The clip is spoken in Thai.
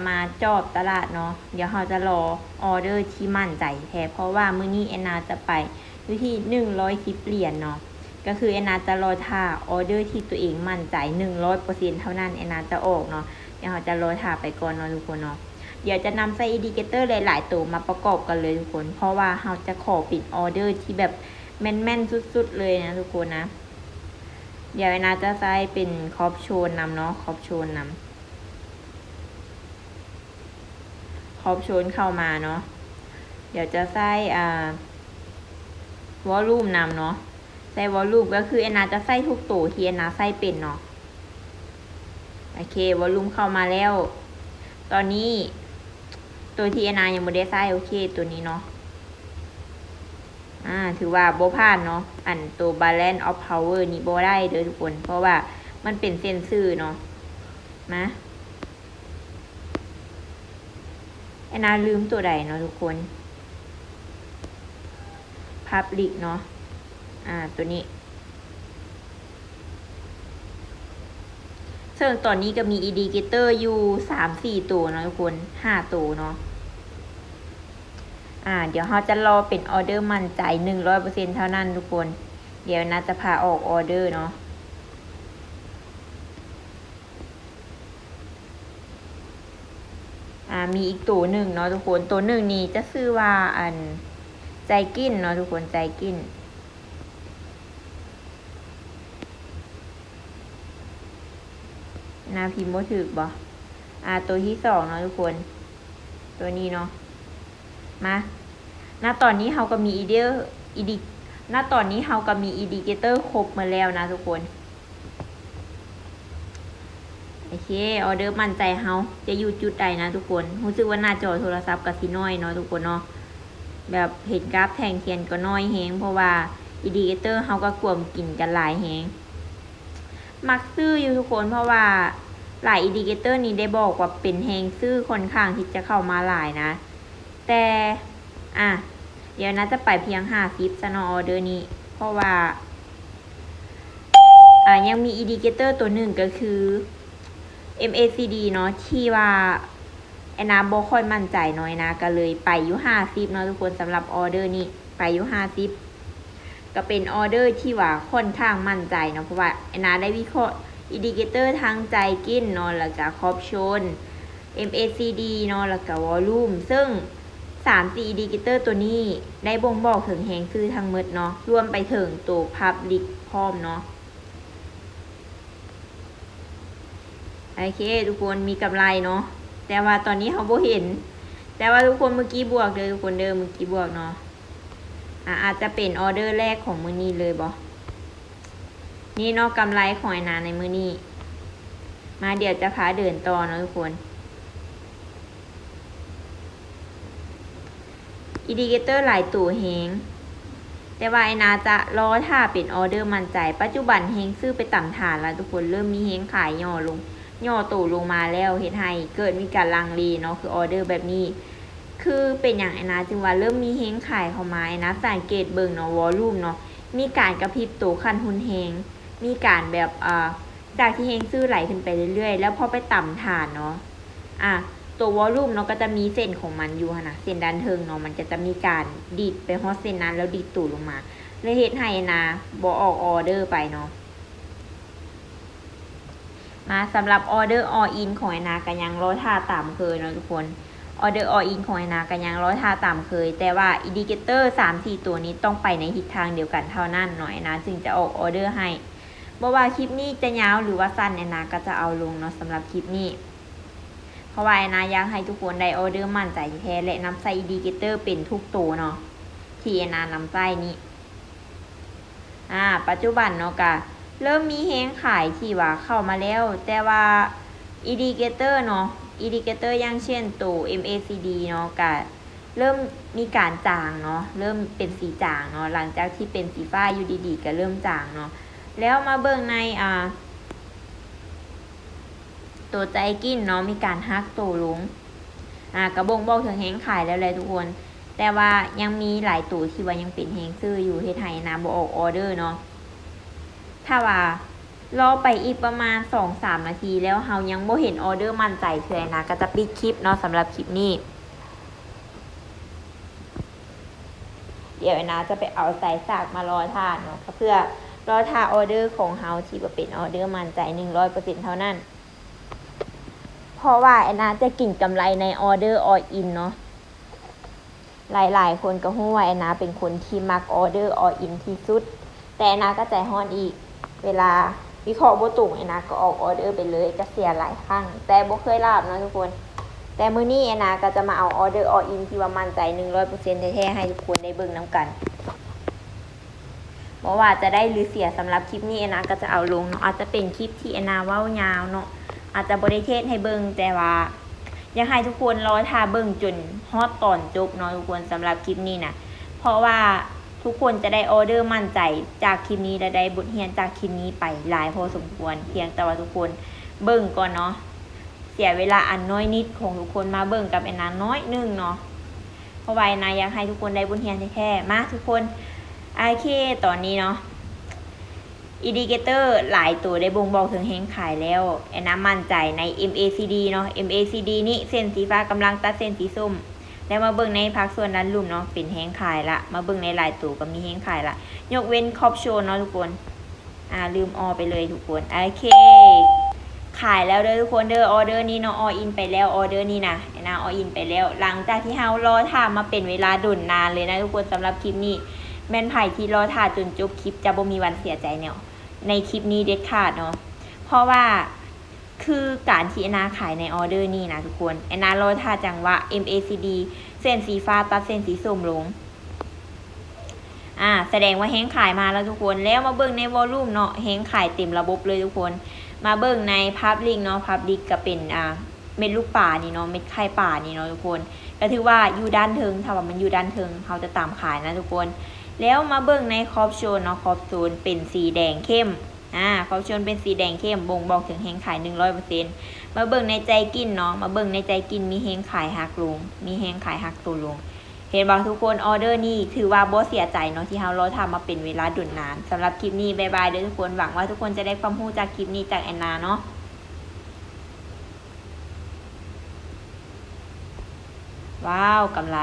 มาจอบตลาดเนาะเดี๋ยวเราจะรอออเดอร์ที่มั่นใจแท้เพราะว่ามื้อนี้แอนนาจะไปอยู่ที่110เหรียญเนาะก็คือแอนนาจะรอท่าออเดอร์ที่ตัวเองมั่นใจ100%เท่านั้นแอนนาจะออกเนาะเดี๋ยวเราจะรอท่าไปก่อนเนาะทุกคนเนาะเดี๋ยวจะนำไส้อินดิเคเตอร์หลายๆตัวมาประกอบกันเลยทุกคนเพราะว่าเราจะขอปิดออเดอร์ที่แบบแม่นๆสุดๆเลยนะทุกคนนะเดี๋ยวแอนนาจะใส่เป็นคอปโชนนำเนาะคอปโชนนำครอบชนเข้ามาเนาะเดี๋ยวจะใส่วอลลุ่มนำเนาะใส่วอลลุ่มก็คือแอนนาจะใส่ทุกตัวที่แอนนาใส่เป็นเนาะโอเควอลลุ่มเข้ามาแล้วตอนนี้ตัวที่แอนนายังไม่ได้ใส่โอเคตัวนี้เนาะถือว่าโบพลาดเนาะอันตัว balance of power นี่โบได้เด้อทุกคนเพราะว่ามันเป็นเซนเซอร์เนาะนะแอนนาลืมตัวใดเนาะทุกคน Public เนาะตัวนี้ซึ่งตอนนี้ก็มี Indicator อยู่ 3-4 ตัวเนาะทุกคน 5 ตัวเนาะเดี๋ยวเราจะรอเป็นออเดอร์มั่นใจ 100% เท่านั้นทุกคนเดี๋ยวน่าจะพาออกออเดอร์เนาะมีอีกตัวหนึ่งเนาะทุกคนตัวหนึ่งนี่จะชื่อว่าใจกิ้นเนาะทุกคนใจกิ้นพิมพ์บ่ถูกบ่ตัวที่2เนาะทุกคนตัวนี้เนาะมาตอนนี้เราก็มีตอนนี้เราก็มีอินดิเคเตอร์ครบมาแล้วนะทุกคนโอเคออเดอร์มั่นใจเฮาจะอยู่จุดใดนะทุกคนรู้สึกว่าหน้าจอโทรศัพท์ก็สิน้อยเนาะทุกคนเนาะแบบเห็นกราฟแทงเทียนก็น้อยแฮงเพราะว่าอินดิเคเตอร์เฮาก็กวมกินกันหลายแฮงมักซื้ออยู่ทุกคนเพราะว่าหลายอินดิเคเตอร์นี้ได้บอกว่าเป็นแฮงซื้อค่อนข้างที่จะเข้ามาหลายนะแต่เดี๋ยวน่าจะไปเพียง50ซะเนาะออเดอร์นี้เพราะว่ายังมีอินดิเคเตอร์ตัวหนึ่งก็คือ MACD เนาะที่ว่าแอนนาบ่ค่อยมั่นใจน้อยนะก็เลยไปอยู่50เนาะทุกคนสำหรับออเดอร์นี้ไปอยู่50ก็เป็นออเดอร์ที่ว่าค่อนข้างมั่นใจเนาะเพราะว่าแอนนาได้วิเคราะห์อินดิเคเตอร์ทั้งใจกินเนาะแล้วก็ครอบชน MACD เนาะแล้วก็วอลลุ่มซึ่ง3-4อินดิเคเตอร์ตัวนี้ได้บ่งบอกถึงแฮงซื้อทั้งหมดเนาะรวมไปถึงตัว Public พร้อมเนาะโอเคทุกคนมีกำไรเนาะแต่ว่าตอนนี้เขาบ่เห็นแต่ว่าทุกคนเมื่อกี้บวกเลยทุกคนเมื่อกี้บวกเนาะอาจจะเป็นออเดอร์แรกของมื้อนี้เลยบ่นี่เนาะกำไรของไอ้นาในมื้อนี้มาเดี๋ยวจะพาเดินต่อเนาะทุกคนอินดิเคเตอร์หลายตัวแฮงแต่ว่าไอ้นาจะรอถ้าเป็นออเดอร์มั่นใจปัจจุบันแฮงซื้อไปต่ำฐานแล้วทุกคนเริ่มมีแฮงขายย่อลงตู่ลงมาแล้วเฮ็ดให้เกิดมีการลังเลเนาะคือออเดอร์แบบนี้คือเป็นอย่างไอ้นะจึงว่าเริ่มมีเฮงขายเข้ามาไอ้นะสังเกตเบิ่งเนาะวอลลุ่มเนาะมีการกระพริบตัวคันหุนเฮงมีการแบบจากที่เฮงซื้อไหลขึ้นไปเรื่อยๆแล้วพอไปต่ำฐานเนาะตัววอลลุ่มเนาะก็จะมีเส้นของมันอยู่นะเส้นด้านเทิงเนาะมันจะมีการดีดไปฮอดเส้นนั้นแล้วดีดตู่ลงมาเลยเฮ็ดให้นะบ่ออกออเดอร์ไปเนาะมาสำหรับออเดอร์ออินของไอนากันยังร้อยท่าตามเคยเนาะทุกคนออเดอร์ออินของไอนากันยังร้อยท่าตามเคยแต่ว่าอินดิเคเตอร์3-4ตัวนี้ต้องไปในทิศทางเดียวกันเท่านั้นหน่อยนะจึงจะออกออเดอร์ให้บ่ว่าคลิปนี้จะยาวหรือว่าสั้นไอนาก็จะเอาลงเนาะสำหรับคลิปนี้เพราะว่าไอนาอยากให้ทุกคนได้ออเดอร์มั่นใจแท้และนำใส่อินดิเคเตอร์เป็นทุกตัวเนาะที่ไอนานำใส่นี้ปัจจุบันเนาะกะเริ่มมีแฮงขายที่ว่าเข้ามาแล้วแต่ว่าอินดิเคเตอร์เนาะอินดิเคเตอร์อย่างเช่นตัว MACD เนาะก็เริ่มมีการจางเนาะเริ่มเป็นสีจางเนาะหลังจากที่เป็นสีฟ้าอยู่ดีๆก็เริ่มจางเนาะแล้วมาเบิ่งในตัวใจกินเนาะมีการฮักตัวลงกระบงบอกถึงแฮงขายแล้วเลยทุกคนแต่ว่ายังมีหลายตัวที่ว่ายังเป็นแฮงซื้ออยู่เฮ็ดให้นะบ่ออกออเดอร์เนาะถ้าว่า รอไปอีกประมาณ 2-3 นาทีแล้วเฮายังบ่เห็นออเดอร์มั่นใจเทื่อนะก็จะปิดคลิปเนาะสำหรับคลิปนี้เดี๋ยวนะจะไปเอาสายสากมารอท่าเนาะเพื่อรอท่าออเดอร์ของเฮาที่ว่าเป็นออเดอร์มั่นใจ 100% เท่านั้นเพราะว่านะจะกินกำไรในออเดอร์ออินเนาะหลายๆคนก็ฮู้ว่านะเป็นคนที่มักออเดอร์ออินที่สุดแต่นะก็ใจฮ้อนอีกเวลาวิเคราะห์บ่ตรงนะก็ออกออเดอร์ไปเลยก็เสียหลายครั้งแต่บ่เคยลาบเนาะทุกคนแต่มื้อนี้นะก็จะมาเอาออเดอร์ออินที่ว่ามั่นใจ 100% แท้ๆให้ทุกคนได้เบิ่งนํกันบ่ว่าจะได้หรือเสียสำหรับคลิปนี้นะก็จะเอาลงเนาะอาจจะเป็นคลิปที่นะเว้ายาวเนาะอาจจะบ่ได้เทศให้เบิ่งแต่ว่าอยากให้ทุกคนรอท่าเบิ่งจนฮอดตอนจบเนาะทุกคนสำหรับคลิปนี้นะเพราะว่าทุกคนจะได้ออเดอร์มั่นใจจากคลิปนี้และได้บทเรียนจากคลิปนี้ไปหลายพอสมควรเพียงแต่ว่าทุกคนเบิ่งก่อนเนาะเสียเวลาอันน้อยนิดของทุกคนมาเบิ่งกับนน้อยนึงเนาะเพราะว่านะอยากให้ทุกคนได้บทเรียนแท้ๆมาทุกคนโอเคตอนนี้เนาะอินดิเคเตอร์หลายตัวได้บ่งบอกถึงแฮงขายแล้วนะมั่นใจใน MACD เนาะ MACD นี้เส้นสีฟ้ากำลังตัดเส้นสีส้มแล้วมาเบิ่งในภาคส่วนด้านลุ่มเนาะเป็นแฮงขายละมาเบิ่งในหลายตัวก็มีแฮงขายละยกเว้นคอปโชนเนาะทุกคนลืมออไปเลยทุกคนโอเคขายแล้วเด้อทุกคนเด้อออเดอร์นี้เนาะออินไปแล้วออเดอร์นี้นะออินไปแล้วหลังจากที่เฮารอถามมาเป็นเวลาดุนนานเลยนะทุกคนสำหรับคลิปนี้แม่นไผ่ที่รอถ่าจนจบคลิปจะบ่มีวันเสียใจเนาะในคลิปนี้เด็ดขาดเนาะเพราะว่าคือการที่นาขายในออเดอร์นี่นะทุกคนนารอท่าจังหวะ MACD เส้นสีฟ้าตัดเส้นสีส้มลงแสดงว่าแฮงขายมาแล้วทุกคนแล้วมาเบิ่งในวอลลุ่มเนาะแฮงขายเต็มระบบเลยทุกคนมาเบิ่งในพับลิกเนาะพับลิกก็เป็นเม็ดลูกป่านี่เนาะเม็ดไข่ป่านี่เนาะทุกคนก็ถือว่าอยู่ด้านเทิงถ้าว่ามันอยู่ด้านเทิงเขาจะตามขายนะทุกคนแล้วมาเบิ่งในคอปโชนเนาะคอปโชนเป็นสีแดงเข้มคอปโชนเป็นสีแดงเข้มบ่งบอกถึงแฮงขาย 100% มาเบิ่งในใจกินเนาะมาเบิ่งในใจกินมีแฮงขายหักลงมีแฮงขายหักตัวลงเห็นบ่ทุกคนออเดอร์นี่ถือว่าบ่เสียใจเนาะที่เฮารอทำมาเป็นเวลาดุนนานสำหรับคลิปนี้บ๊ายบายเด้อทุกคนหวังว่าทุกคนจะได้ความรู้จากคลิปนี้จากแอนนาเนาะว้าวกำไร